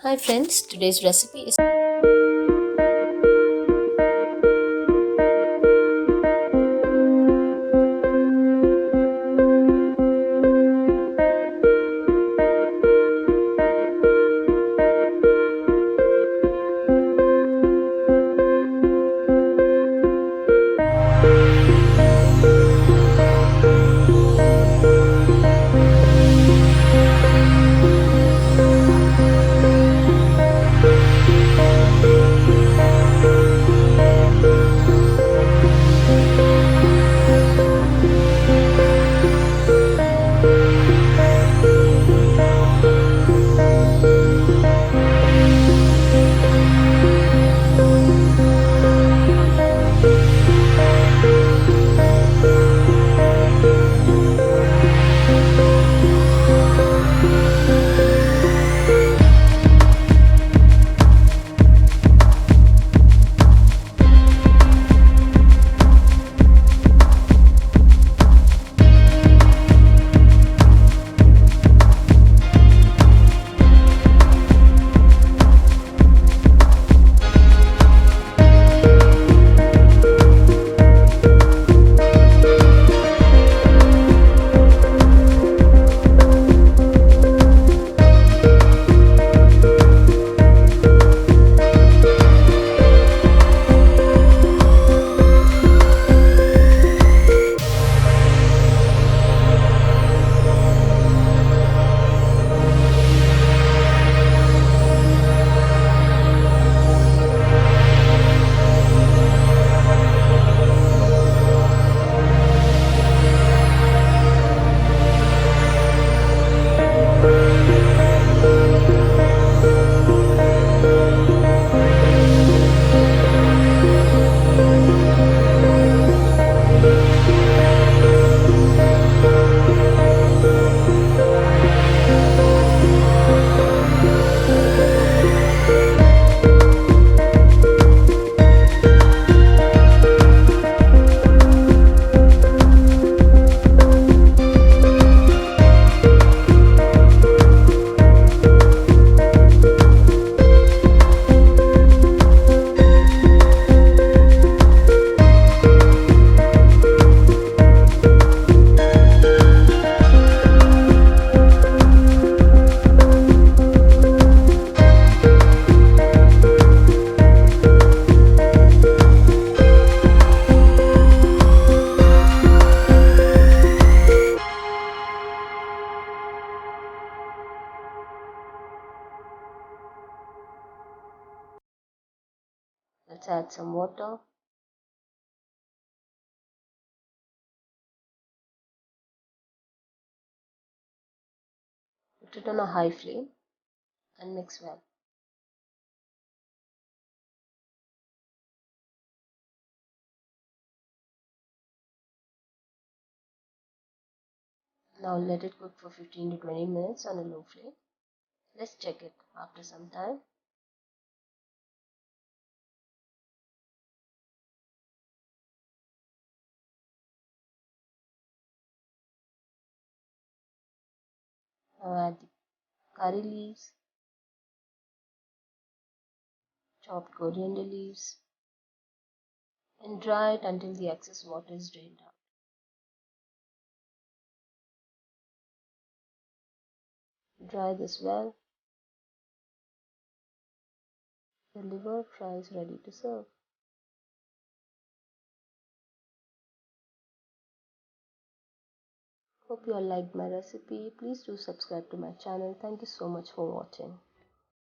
Hi friends, today's recipe is let's add some water. Put it on a high flame and mix well. Now let it cook for 15 to 20 minutes on a low flame. Let's check it after some time. Now add the curry leaves, chopped coriander leaves, and dry it until the excess water is drained out. Dry this well. The liver fry is ready to serve. Hope you all liked my recipe. Please do subscribe to my channel. Thank you so much for watching.